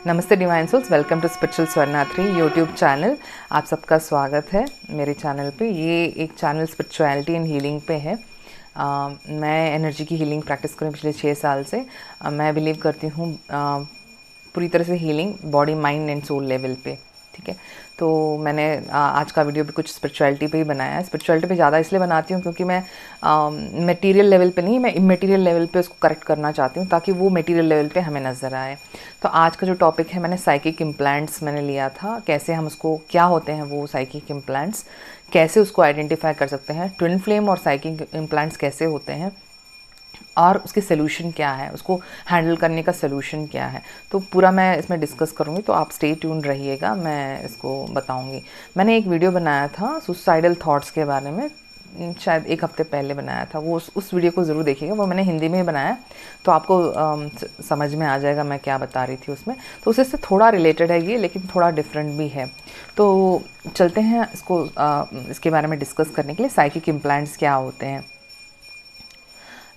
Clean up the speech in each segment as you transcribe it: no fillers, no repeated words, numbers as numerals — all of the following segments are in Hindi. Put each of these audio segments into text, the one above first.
नमस्ते divine souls, welcome to spiritual Swarnatri YouTube channel. आप सबका स्वागत है मेरे चैनल पे। ये एक चैनल स्पिरिचुअलिटी एंड हीलिंग पे है। मैं एनर्जी की हीलिंग प्रैक्टिस कर रही हूँ पिछले 6 साल से। मैं बिलीव करती हूँ पूरी तरह से healing body, mind and soul level पे। ठीक है, तो मैंने आज का वीडियो भी कुछ स्पिरिचुअलिटी पे ही बनाया है। स्पिरिचुअलिटी पे ज़्यादा इसलिए बनाती हूँ क्योंकि मैं मटेरियल लेवल पे नहीं, मैं इमटेरियल लेवल पे उसको करेक्ट करना चाहती हूँ ताकि वो मटेरियल लेवल पे हमें नज़र आए। तो आज का जो टॉपिक है, मैंने साइकिक इम्प्लांट्स मैंने लिया था। कैसे हम उसको, क्या होते हैं वो साइकिक इम्प्लांट्स, कैसे उसको आइडेंटिफाई कर सकते हैं, ट्विन फ्लेम और साइकिक इम्प्लांट्स कैसे होते हैं और उसकी सोल्यूशन क्या है, उसको हैंडल करने का सोल्यूशन क्या है। तो पूरा मैं इसमें डिस्कस करूँगी, तो आप स्टे ट्यून रहिएगा, मैं इसको बताऊँगी। मैंने एक वीडियो बनाया था सुसाइडल थॉट्स के बारे में, शायद 1 हफ्ते पहले बनाया था। वो उस वीडियो को ज़रूर देखिएगा। वो मैंने हिंदी में ही बनाया, तो आपको समझ में आ जाएगा मैं क्या बता रही थी उसमें। तो उससे थोड़ा रिलेटेड है ये, लेकिन थोड़ा डिफरेंट भी है। तो चलते हैं इसको इसके बारे में डिस्कस करने के लिए। साइकिक इम्प्लांट्स क्या होते हैं?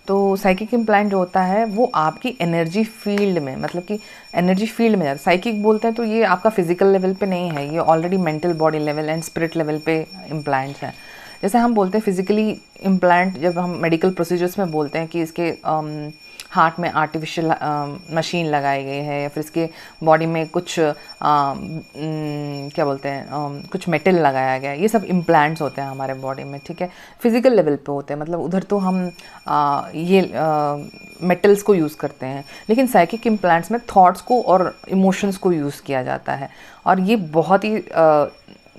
तो साइकिक इम्प्लांट जो होता है वो आपकी एनर्जी फील्ड में, मतलब कि एनर्जी फील्ड में, साइकिक बोलते हैं तो ये आपका फिजिकल लेवल पे नहीं है, ये already mental body level and spirit level पे इम्प्लांट्स हैं। जैसे हम बोलते हैं फिजिकली इम्प्लांट, जब हम मेडिकल प्रोसीजर्स में बोलते हैं कि इसके हार्ट में आर्टिफिशियल मशीन लगाई गई है, या फिर इसके बॉडी में कुछ क्या बोलते हैं, कुछ मेटल लगाया गया है, ये सब इम्प्लांट्स होते हैं हमारे बॉडी में। ठीक है, फिजिकल लेवल पे होते हैं, मतलब उधर तो हम ये मेटल्स को यूज़ करते हैं, लेकिन साइकिक इम्प्लांट्स में थॉट्स को और इमोशंस को यूज़ किया जाता है। और ये बहुत ही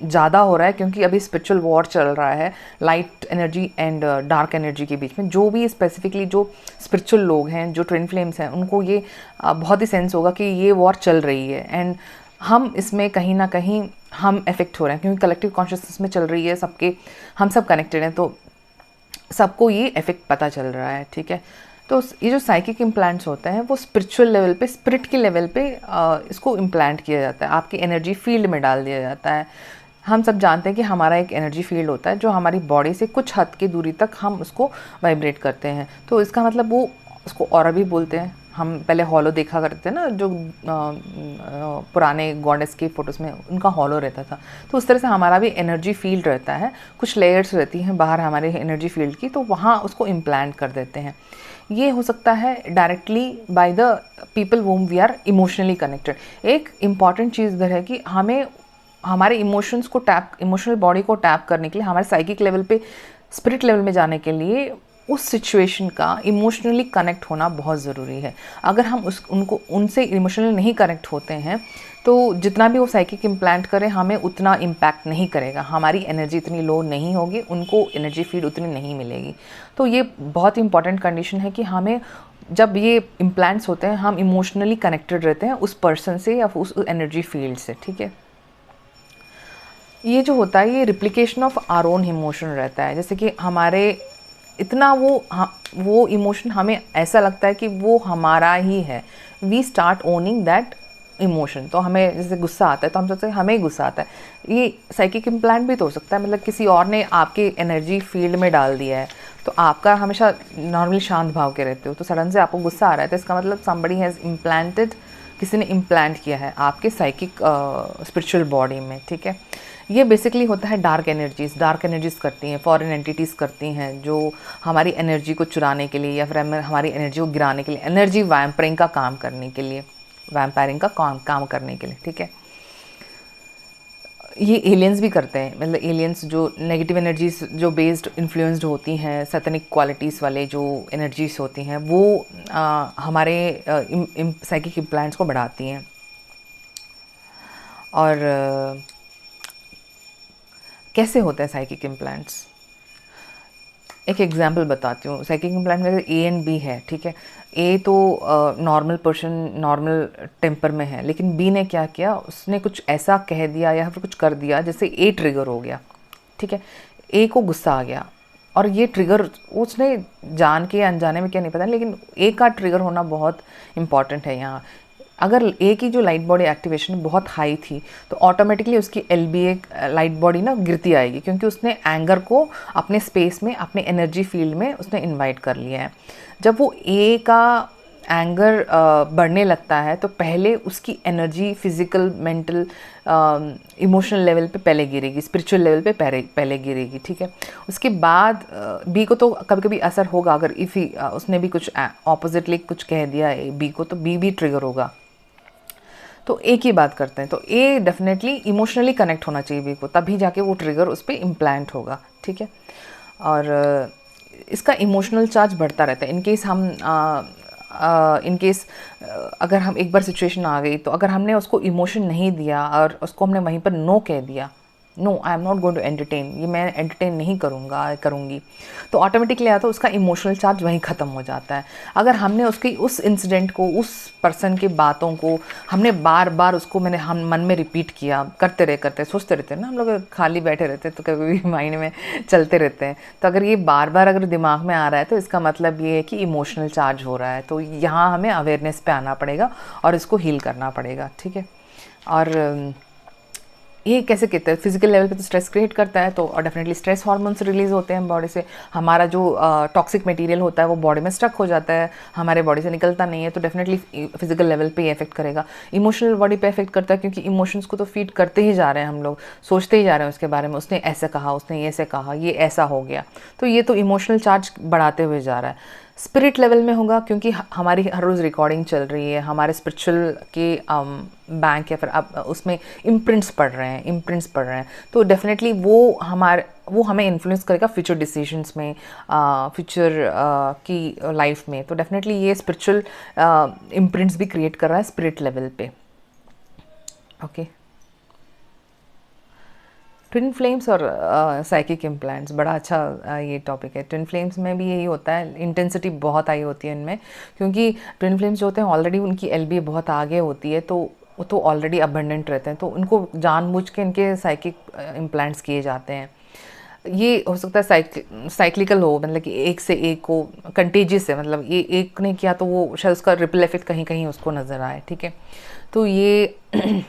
ज़्यादा हो रहा है क्योंकि अभी स्पिरिचुअल वॉर चल रहा है light energy and dark energy के बीच में। जो भी स्पेसिफिकली जो स्पिरिचुअल लोग हैं, जो ट्विन फ्लेम्स हैं, उनको ये बहुत ही सेंस होगा कि ये वॉर चल रही है एंड हम इसमें कहीं ना कहीं हम इफेक्ट हो रहे हैं, क्योंकि कलेक्टिव कॉन्शियसनेस में चल रही है, सबके हम सब कनेक्टेड हैं, तो सबको ये इफेक्ट पता चल रहा है। ठीक है, तो ये जो साइकिक इम्प्लांट्स होते हैं वो स्पिरिचुअल लेवल पे, स्पिरिट के लेवल पे इसको इम्प्लांट किया जाता है, आपकी एनर्जी फील्ड में डाल दिया जाता है। हम सब जानते हैं कि हमारा एक एनर्जी फील्ड होता है जो हमारी बॉडी से कुछ हद की दूरी तक हम उसको वाइब्रेट करते हैं। तो इसका मतलब वो, उसको ऑरा भी बोलते हैं। हम पहले हॉलो देखा करते थे ना, जो पुराने गॉडेस की फ़ोटोज़ में उनका हॉलो रहता था। तो उस तरह से हमारा भी एनर्जी फील्ड रहता है, कुछ लेयर्स रहती हैं बाहर हमारे एनर्जी फील्ड की, तो वहाँ उसको इम्प्लांट कर देते हैं। ये हो सकता है directly by the people whom we are emotionally connected. एक इम्पॉर्टेंट चीज़ इधर है कि हमें हमारे इमोशंस को टैप, इमोशनल बॉडी को टैप करने के लिए, हमारे साइकिक लेवल पे स्पिरिट लेवल में जाने के लिए उस सिचुएशन का इमोशनली कनेक्ट होना बहुत ज़रूरी है। अगर हम उनसे इमोशनली नहीं कनेक्ट होते हैं तो जितना भी वो साइकिक इम्प्लांट करें हमें उतना इम्पैक्ट नहीं करेगा, हमारी एनर्जी इतनी लो नहीं होगी, उनको एनर्जी फीड उतनी नहीं मिलेगी। तो ये बहुत इंपॉर्टेंट कंडीशन है कि हमें, जब ये इम्प्लांट्स होते हैं, हम इमोशनली कनेक्टेड रहते हैं उस पर्सन से या उस एनर्जी फील्ड से। ठीक है, ये जो होता है ये replication of our own emotion रहता है। जैसे कि हमारे इतना वो इमोशन हमें ऐसा लगता है कि वो हमारा ही है, we start owning that emotion. तो हमें जैसे गुस्सा आता है तो हम सोचते हैं हमें ही गुस्सा आता है। ये साइकिक इम्प्लांट भी तो हो सकता है, मतलब किसी और ने आपके एनर्जी फील्ड में डाल दिया है। तो आपका हमेशा नॉर्मली शांत भाव के रहते हो, तो सडन से आपको गुस्सा आ रहा है, तो इसका मतलब समबडी हैज़ इम्प्लांटेड, किसी ने इम्प्लांट किया है आपके साइकिक स्पिरिचुअल बॉडी में। ठीक है, ये बेसिकली होता है डार्क एनर्जीज़ करती हैं, फॉरेन एंटिटीज़ करती हैं, जो हमारी एनर्जी को चुराने के लिए या फिर हमारी एनर्जी को गिराने के लिए, एनर्जी वैम्परिंग का काम करने के लिए, वैम्पायरिंग का काम करने के लिए। ठीक है, ये एलियंस भी करते हैं, मतलब एलियंस जो नेगेटिव एनर्जीज जो बेस्ड इन्फ्लुएंस्ड होती हैं, सैतानिक क्वालिटीज़ वाले जो एनर्जीज होती हैं, वो हमारे साइकिक इम्प्लांट्स को बढ़ाती हैं। और कैसे होते हैं साइकिक इम्प्लांट्स, एक एग्जांपल बताती हूँ। साइकिक इम्प्लांट में ए एंड बी है। ठीक है, ए तो नॉर्मल पर्सन, नॉर्मल टेम्पर में है, लेकिन बी ने क्या किया, उसने कुछ ऐसा कह दिया या फिर कुछ कर दिया जैसे ए ट्रिगर हो गया। ठीक है, ए को गुस्सा आ गया और ये ट्रिगर उसने जान के अनजाने में क्या नहीं पता, लेकिन ए का ट्रिगर होना बहुत इंपॉर्टेंट है यहाँ। अगर ए की जो लाइट बॉडी एक्टिवेशन बहुत हाई थी तो ऑटोमेटिकली उसकी LBA लाइट बॉडी ना गिरती आएगी, क्योंकि उसने एंगर को अपने स्पेस में, अपने एनर्जी फील्ड में उसने इनवाइट कर लिया है। जब वो ए का एंगर बढ़ने लगता है तो पहले उसकी energy physical, mental, emotional level पे पहले गिरेगी, स्पिरिचुअल लेवल पे पहले गिरेगी, ठीक है। उसके बाद बी को तो कभी कभी असर होगा, अगर इफ़ उसने भी कुछ ऑपोजिटली कुछ कह दिया बी को, तो बी भी ट्रिगर होगा। तो ए की बात करते हैं, तो ए डेफिनेटली इमोशनली कनेक्ट होना चाहिए बी को, तभी जाके वो ट्रिगर उस पर इम्प्लांट होगा, ठीक है। और इसका इमोशनल चार्ज बढ़ता रहता है इन केस हम इन केस अगर हम एक बार सिचुएशन आ गई, तो अगर हमने उसको इमोशन नहीं दिया और उसको हमने वहीं पर नो कह दिया, no I am not going to entertain, ये मैं एंटरटेन नहीं करूँगी, तो ऑटोमेटिकली आता उसका इमोशनल चार्ज वहीं ख़त्म हो जाता है। अगर हमने उसकी उस इंसिडेंट को, उस पर्सन की बातों को हमने बार बार उसको हम मन में रिपीट किया, करते सोचते रहते हैं ना हम लोग, खाली बैठे रहते हैं तो कभी भी माइंड में चलते रहते हैं, तो अगर ये बार बार अगर दिमाग में आ रहा है तो इसका मतलब ये है कि इमोशनल चार्ज हो रहा है। तो यहाँ हमें अवेयरनेस पे आना पड़ेगा और इसको हील करना पड़ेगा, ठीक है। और ये कैसे कहते हैं, फिजिकल लेवल पे तो स्ट्रेस क्रिएट करता है, तो डेफिनेटली स्ट्रेस हार्मोन्स रिलीज होते हैं बॉडी से, हमारा जो टॉक्सिक मटेरियल होता है वो बॉडी में स्टक हो जाता है, हमारे बॉडी से निकलता नहीं है, तो डेफिनेटली फिजिकल लेवल पे इफेक्ट करेगा। इमोशनल बॉडी पे इफेक्ट करता है, क्योंकि इमोशंस को तो फीड करते ही जा रहे हैं हम लोग, सोचते ही जा रहे हैं उसके बारे में, उसने ऐसे कहा, उसने ये ऐसे कहा, ये ऐसा हो गया, तो ये तो इमोशनल चार्ज बढ़ाते हुए जा रहा है। स्पिरिट लेवल में होगा, क्योंकि हमारी हर रोज़ रिकॉर्डिंग चल रही है, हमारे स्पिरिचुअल के बैंक या फिर अब उसमें इम्प्रिंट्स पड़ रहे हैं, तो डेफिनेटली वो हमें इन्फ्लुएंस करेगा फ्यूचर डिसीजंस में, फ्यूचर की लाइफ में। तो डेफिनेटली ये स्पिरिचुअल इम्प्रिंट्स भी क्रिएट कर रहा है स्पिरिट लेवल पे, ओके। ट्विन फ्लेम्स और साइकिक इम्प्लांट्स, बड़ा अच्छा ये टॉपिक है। ट्विन फ्लेम्स में भी यही होता है, इंटेंसिटी बहुत हाई होती है इनमें, क्योंकि ट्विन फ्लेम्स जो होते हैं ऑलरेडी उनकी एलबी बहुत आगे होती है, तो वो तो ऑलरेडी अबंडेंट रहते हैं, तो उनको जानबूझ के इनके साइकिक इम्प्लांट्स किए जाते हैं। ये हो सकता है साइक्लिकल हो, मतलब कि एक से एक को कंटेजियस है, मतलब ये एक ने किया तो वो शायद उसका रिपल इफेक्ट कहीं कहीं उसको नज़र आए, ठीक है। तो ये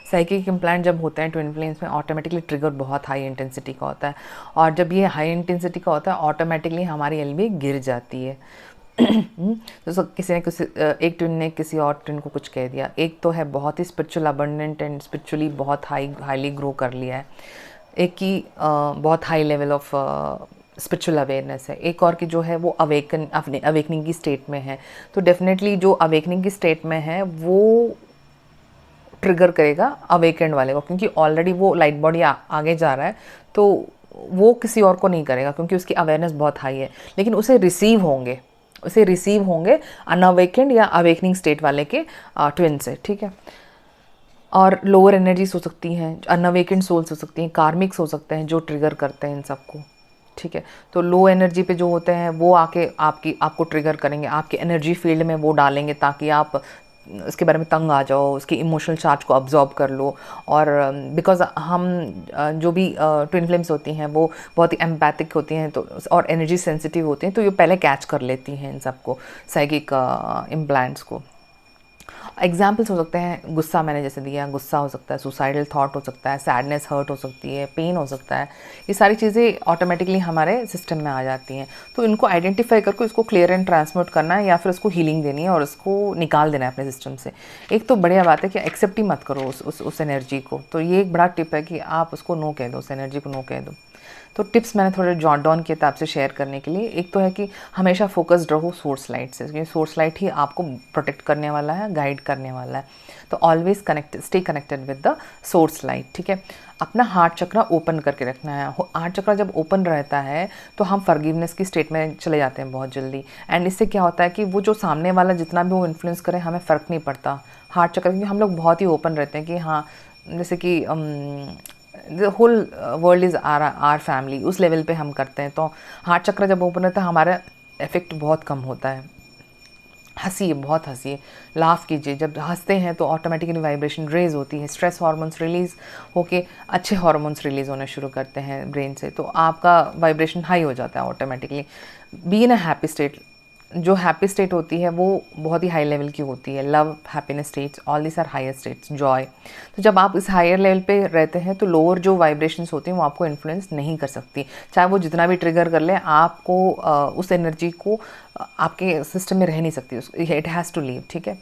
साइकिक इम्प्लांट जब होते हैं ट्विन फ्लेम्स में, ऑटोमेटिकली ट्रिगर बहुत हाई इंटेंसिटी का होता है, और जब ये हाई इंटेंसिटी का होता है ऑटोमेटिकली हमारी एलबी गिर जाती है। तो किसी ने एक ट्विन ने किसी और ट्विन को कुछ कह दिया, एक तो है बहुत ही स्पिरिचुअल अबंडेंट एंड स्पिरिचुअली बहुत हाईली ग्रो कर लिया है, एक की बहुत high level of spiritual awareness है, एक और की जो है वो अवेकनिंग की स्टेट में है। तो डेफिनेटली जो अवेकनिंग की स्टेट में है वो ट्रिगर करेगा अवेकेंड वाले को, क्योंकि ऑलरेडी वो लाइट बॉडी आगे जा रहा है, तो वो किसी और को नहीं करेगा क्योंकि उसकी अवेयरनेस बहुत हाई है, लेकिन उसे रिसीव होंगे अनअवेकेंड या अवेकनिंग स्टेट वाले के ट्विन से, ठीक है। और लोअर एनर्जीज हो सकती हैं, अनअवेकेंड सोल्स हो सकती हैं, कार्मिक्स हो सकते हैं जो ट्रिगर करते हैं इन सबको, ठीक है। तो लो एनर्जी पे जो होते हैं वो आके आपको ट्रिगर करेंगे, आपके एनर्जी फील्ड में वो डालेंगे ताकि आप उसके बारे में तंग आ जाओ, उसके इमोशनल चार्ज को अब्जॉर्ब कर लो। और बिकॉज हम जो भी ट्विन फ्लेम्स होती हैं वो बहुत ही एम्पैथिक होती हैं, तो और एनर्जी सेंसिटिव होती हैं, तो ये पहले कैच कर लेती हैं इन सबको, साइकिक इम्प्लांट्स को। एग्जाम्पल्स हो सकते हैं, गुस्सा मैंने जैसे दिया, गुस्सा हो सकता है, सुसाइडल थॉट हो सकता है, सैडनेस, हर्ट हो सकती है, पेन हो सकता है, ये सारी चीज़ें ऑटोमेटिकली हमारे सिस्टम में आ जाती हैं। तो इनको आइडेंटिफाई करके इसको क्लियर एंड ट्रांसमिट करना है, या फिर उसको हीलिंग देनी है और उसको निकाल देना है अपने सिस्टम से। एक तो बढ़िया बात है कि एक्सेप्ट ही मत करो उस एनर्जी को, तो ये एक बड़ा टिप है कि आप उसको नो कह दो, उस एनर्जी को नो कह दो। तो टिप्स मैंने थोड़े जॉट डाउन किए थे आपसे शेयर करने के लिए। एक तो है कि हमेशा फोकस्ड रहो सोर्स लाइट से, क्योंकि सोर्स लाइट ही आपको प्रोटेक्ट करने वाला है, गाइड करने वाला है। तो always stay connected with the source light, ठीक है। अपना हार्ट चक्रा ओपन करके रखना है। हार्ट चक्रा जब ओपन रहता है तो हम फॉरगिवनेस की स्टेट में चले जाते हैं बहुत जल्दी, एंड इससे क्या होता है कि वो जो सामने वाला जितना भी वो इन्फ्लुएंस करे हमें फ़र्क नहीं पड़ता। हार्ट चक्रा, क्योंकि हम लोग बहुत ही ओपन रहते हैं कि हाँ, जैसे कि the whole world is our family, उस लेवल पे हम करते हैं। तो हार्ट चक्र जब ओपन रहता है हमारा इफेक्ट बहुत कम होता है। हंसिए, बहुत हंसिए, लाफ कीजिए। जब हंसते हैं तो ऑटोमेटिकली वाइब्रेशन रेज होती है, स्ट्रेस हार्मोन्स रिलीज़ होके अच्छे हार्मोन्स रिलीज़ होने शुरू करते हैं ब्रेन से, तो आपका वाइब्रेशन हाई हो जाता है automatically. Be in a happy state, जो हैप्पी स्टेट होती है वो बहुत ही हाई लेवल की होती है। Love, happiness states, all this are higher states, joy. तो जब आप इस हायर लेवल पे रहते हैं तो लोअर जो वाइब्रेशंस होती हैं वो आपको इन्फ्लुएंस नहीं कर सकती, चाहे वो जितना भी ट्रिगर कर ले, आपको उस एनर्जी को आपके सिस्टम में रह नहीं सकती, इट हैज़ टू लीव, ठीक है।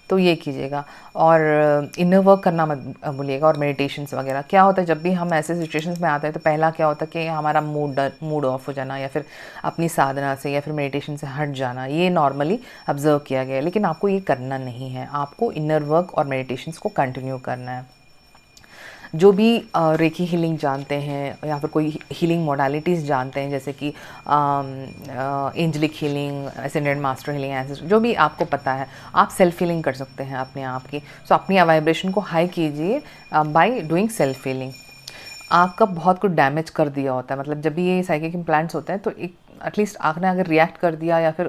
तो ये कीजिएगा। और इनर वर्क करना मत भूलिएगा, और मेडिटेशंस वगैरह। क्या होता है जब भी हम ऐसे सिचुएशंस में आते हैं तो पहला क्या होता है कि हमारा मूड ऑफ हो जाना, या फिर अपनी साधना से या फिर मेडिटेशन से हट जाना, ये नॉर्मली ऑब्जर्व किया गया है। लेकिन आपको ये करना नहीं है, आपको इनर वर्क और मेडिटेशंस को कंटिन्यू करना है। जो भी रेकी हीलिंग जानते हैं या फिर कोई हीलिंग मोडालिटीज़ जानते हैं, जैसे कि angelic healing, ascended master healing, ancestor, जो भी आपको पता है, आप सेल्फ हीलिंग कर सकते हैं अपने आप की। सो अपनी वाइब्रेशन को हाई कीजिए बाय डूइंग सेल्फ हीलिंग। आपका बहुत कुछ डैमेज कर दिया होता है, मतलब जब भी ये साइकिक इम्प्लांट्स होते हैं तो एक एटलीस्ट आँख ने अगर रिएक्ट कर दिया या फिर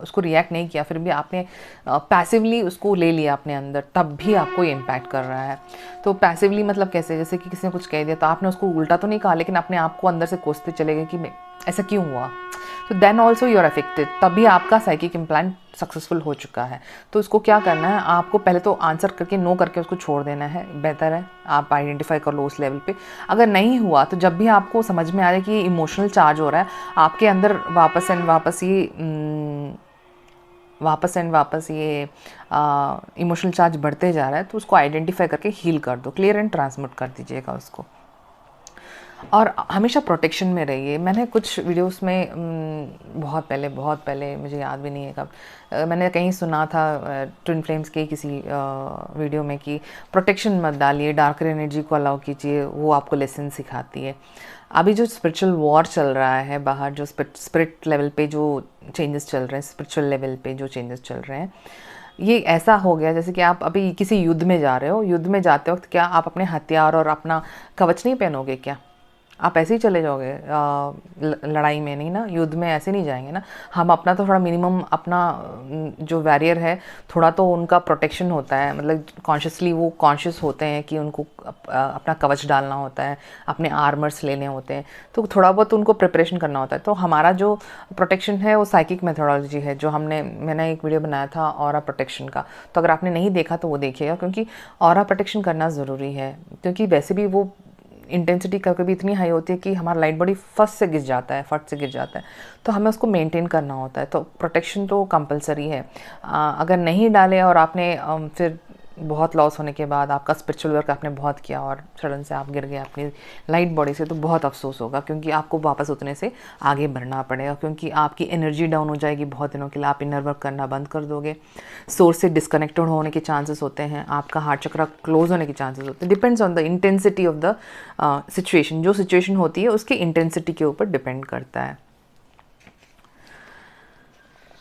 उसको रिएक्ट नहीं किया, फिर भी आपने पैसिवली उसको ले लिया अपने अंदर, तब भी आपको ये इम्पैक्ट कर रहा है। तो पैसिवली मतलब कैसे, जैसे कि किसी ने कुछ कह दिया तो आपने उसको उल्टा तो नहीं कहा, लेकिन अपने आप को अंदर से कोसते चले गए कि ऐसा क्यों हुआ। तो then also you are affected, तभी आपका साइकिक इम्प्लांट सक्सेसफुल हो चुका है। तो इसको क्या करना है, आपको पहले तो आंसर करके नो करके उसको छोड़ देना है, बेहतर है। आप आइडेंटिफाई कर लो उस लेवल पे। अगर नहीं हुआ तो जब भी आपको समझ में आ जाए कि ये इमोशनल चार्ज हो रहा है आपके अंदर, वापस एंड वापस ये इमोशनल चार्ज बढ़ते जा रहा है, तो उसको आइडेंटिफाई करके हील कर दो, क्लियर एंड ट्रांसमिट कर दीजिएगा उसको। और हमेशा प्रोटेक्शन में रहिए। मैंने कुछ वीडियोस में बहुत पहले मुझे याद भी नहीं है कब, मैंने कहीं सुना था ट्विन फ्लेम्स के किसी वीडियो में कि प्रोटेक्शन मत डालिए, डार्कर एनर्जी को अलाउ कीजिए, वो आपको लेसन सिखाती है। अभी जो स्पिरिचुअल वॉर चल रहा है बाहर, जो स्पिरिट लेवल पे जो चेंजेस चल रहे हैं, स्पिरिचुअल लेवल पे जो चेंजेस चल रहे हैं, ये ऐसा हो गया जैसे कि आप अभी किसी युद्ध में जा रहे हो। युद्ध में जाते वक्त क्या आप अपने हथियार और अपना कवच नहीं पहनोगे क्या? आप ऐसे ही चले जाओगे लड़ाई में? नहीं ना, युद्ध में ऐसे नहीं जाएंगे ना। हम अपना तो थोड़ा मिनिमम अपना जो वैरियर है, थोड़ा तो उनका प्रोटेक्शन होता है, मतलब कॉन्शियसली वो कॉन्शियस होते हैं कि उनको अपना कवच डालना होता है, अपने आर्मर्स लेने होते हैं, तो थोड़ा बहुत उनको प्रिपरेशन करना होता है। तो हमारा जो प्रोटेक्शन है वो साइकिक मेथोडोलॉजी है, जो मैंने एक वीडियो बनाया था ऑरा प्रोटेक्शन का। तो अगर आपने नहीं देखा तो वो देखिएगा, क्योंकि ऑरा प्रोटेक्शन करना ज़रूरी है। क्योंकि वैसे भी वो इंटेंसिटी कभी इतनी हाई होती है कि हमारा लाइट बॉडी फट से गिर जाता है, तो हमें उसको मेंटेन करना होता है। तो प्रोटेक्शन तो कंपलसरी है। अगर नहीं डाले और आपने फिर बहुत लॉस होने के बाद आपका स्पिरिचुअल वर्क आपने बहुत किया और सडन से आप गिर गए अपनी लाइट बॉडी से, तो बहुत अफसोस होगा, क्योंकि आपको वापस उतने से आगे बढ़ना पड़ेगा, क्योंकि आपकी एनर्जी डाउन हो जाएगी बहुत दिनों के लिए। आप इनर वर्क करना बंद कर दोगे, सोर्स से डिस्कनेक्टेड होने के चांसेस होते हैं, आपका हार्ट चक्र क्लोज होने के चांसेस होते हैं। Depends on the intensity of the situation. जो सिचुएशन होती है उसकी इंटेंसिटी के ऊपर डिपेंड करता है।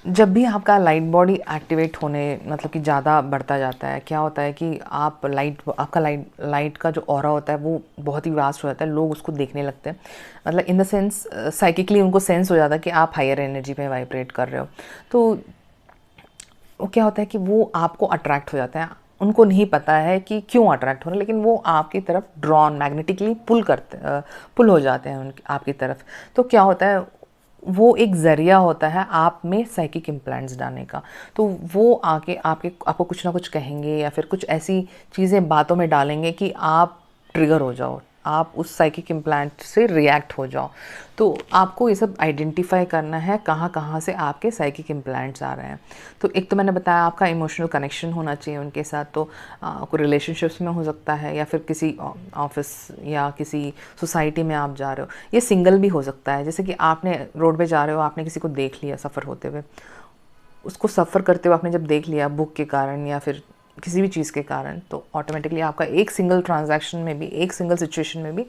जब भी आपका लाइट बॉडी एक्टिवेट होने मतलब कि ज़्यादा बढ़ता जाता है, क्या होता है कि आपका लाइट का जो ऑरा होता है वो बहुत ही वास्ट हो जाता है, लोग उसको देखने लगते हैं, मतलब इन द सेंस साइकिकली उनको सेंस हो जाता है कि आप हायर एनर्जी पे वाइब्रेट कर रहे हो। तो वो क्या होता है कि वो आपको अट्रैक्ट हो जाता है। उनको नहीं पता है कि क्यों अट्रैक्ट हो रहे हैं, लेकिन वो आपकी तरफ ड्रॉन मैग्नेटिकली पुल हो जाते हैं आपकी तरफ। तो क्या होता है, वो एक ज़रिया होता है आप में साइकिक इम्प्लांट्स डालने का। तो वो आके आपको कुछ ना कुछ कहेंगे या फिर कुछ ऐसी चीज़ें बातों में डालेंगे कि आप ट्रिगर हो जाओ, आप उस साइकिक इम्प्लांट से रिएक्ट हो जाओ। तो आपको ये सब आइडेंटिफाई करना है कहाँ कहाँ से आपके साइकिक इम्प्लांट्स आ रहे हैं। तो एक तो मैंने बताया आपका इमोशनल कनेक्शन होना चाहिए उनके साथ, तो कोई रिलेशनशिप्स में हो सकता है, या फिर किसी ऑफिस या किसी सोसाइटी में आप जा रहे हो। ये सिंगल भी हो सकता है, जैसे कि आपने रोड पे जा रहे हो, आपने किसी को देख लिया सफ़र होते हुए, उसको सफ़र करते हुए आपने जब देख लिया भूख के कारण या फिर किसी भी चीज़ के कारण, तो ऑटोमेटिकली आपका एक सिंगल ट्रांजैक्शन में भी, एक सिंगल सिचुएशन में भी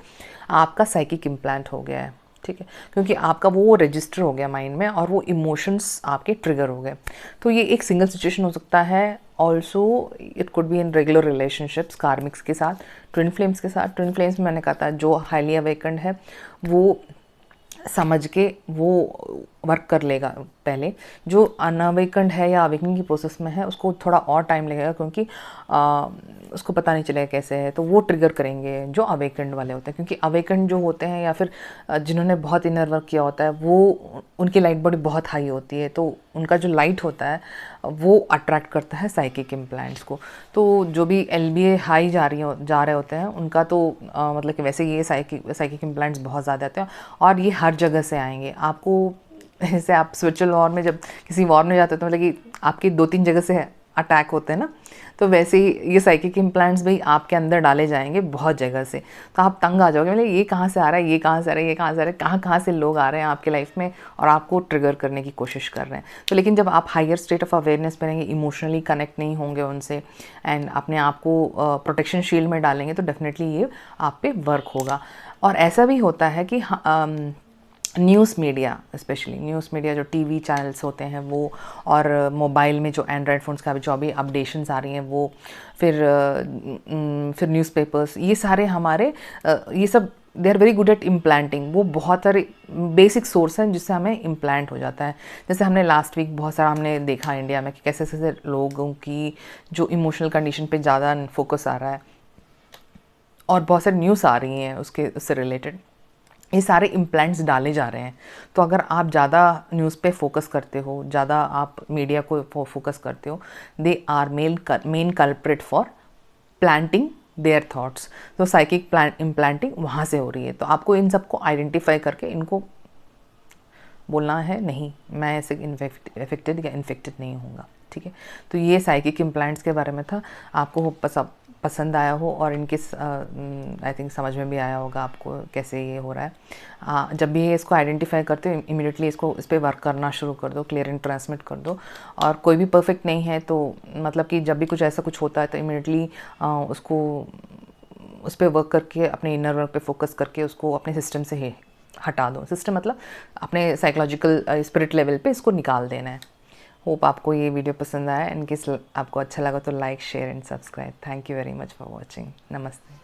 आपका साइकिक इम्प्लांट हो गया है, ठीक है, क्योंकि आपका वो रजिस्टर हो गया माइंड में और वो इमोशंस आपके ट्रिगर हो गए। तो ये एक सिंगल सिचुएशन हो सकता है। Also it could be in regular relationships, karmics के साथ, ट्विन फ्लेम्स के साथ। ट्विन फ्लेम्स में मैंने कहा था जो हाईली अवेकन्ड है वो समझ के वो वर्क कर लेगा। पहले जो अनअवेकन्ड है या अवेकनिंग की प्रोसेस में है उसको थोड़ा और टाइम लगेगा, क्योंकि उसको पता नहीं चलेगा कैसे है, तो वो ट्रिगर करेंगे जो अवेकन्ड वाले होते हैं। क्योंकि अवेकन्ड जो होते हैं या फिर जिन्होंने बहुत इनर वर्क किया होता है, वो उनकी लाइट बॉडी बहुत हाई होती है, तो उनका जो लाइट होता है वो अट्रैक्ट करता है साइकिक इम्प्लांट्स को। तो जो भी LBA हाई जा रहे होते हैं उनका तो मतलब कि वैसे ये साइकिक इम्प्लांट्स बहुत ज़्यादा आते हैं, और ये हर जगह से आएंगे आपको। जैसे आप स्पिरिचुअल वॉर में जब किसी वॉर में जाते हो तो मतलब कि आपकी 2-3 जगह से अटैक होते हैं ना, तो वैसे ही ये साइकिक इम्प्लांट्स भी आपके अंदर डाले जाएंगे बहुत जगह से। तो आप तंग आ जाओगे, मतलब ये कहाँ से आ रहा है, ये कहाँ से आ रहा है, ये कहाँ से आ रहा है, कहाँ कहाँ से लोग आ रहे हैं आपके लाइफ में और आपको ट्रिगर करने की कोशिश कर रहे हैं। तो लेकिन जब आप हायर स्टेट ऑफ अवेयरनेस में रहेंगे, इमोशनली कनेक्ट नहीं होंगे उनसे, एंड अपने आप को प्रोटेक्शन शील्ड में डालेंगे, तो डेफिनेटली ये आप पे वर्क होगा। और ऐसा भी होता है कि news media, specially news media जो टीवी चैनल्स होते हैं वो, और मोबाइल में जो एंड्रॉयड फ़ोन्स का जो अभी अपडेशंस आ रही हैं वो, फिर न्यूज़पेपर्स, ये सारे हमारे ये सब they are very good at implanting. वो बहुत सारे बेसिक सोर्स हैं जिससे हमें इम्प्लांट हो जाता है। जैसे हमने लास्ट वीक बहुत सारा हमने देखा इंडिया में कि कैसे कैसे लोगों की जो इमोशनल कंडीशन पे ज़्यादा फोकस आ रहा है, और बहुत सारी न्यूज़ आ रही हैं उससे रिलेटेड, ये सारे इम्प्लांट्स डाले जा रहे हैं। तो अगर आप ज़्यादा न्यूज़ पे फोकस करते हो, ज़्यादा आप मीडिया को फोकस करते हो, they are main culprit for planting their thoughts. तो साइकिक इम्प्लांटिंग वहाँ से हो रही है। तो आपको इन सबको आइडेंटिफाई करके इनको बोलना है, नहीं मैं ऐसे इन्फेक्टेड या इन्फेक्टेड नहीं होऊंगा, ठीक है। तो ये साइकिक इम्प्लांट्स के बारे में था। आपको पसंद आया हो, और इनके आई थिंक समझ में भी आया होगा आपको कैसे ये हो रहा है। जब भी इसको आइडेंटिफाई करते हो, इमीडिएटली इस पर वर्क करना शुरू कर दो, क्लियर एंड ट्रांसमिट कर दो। और कोई भी परफेक्ट नहीं है, तो मतलब कि जब भी कुछ ऐसा कुछ होता है तो इमीडिएटली उसको उस पर वर्क करके, अपने इनर वर्क पे फोकस करके उसको अपने सिस्टम से हटा दो। सिस्टम मतलब अपने साइकोलॉजिकल स्पिरिट लेवल पे इसको निकाल देना है। होप आपको ये वीडियो पसंद आया। इनकेस आपको अच्छा लगा तो like, share and subscribe. Thank you very much for watching. नमस्ते।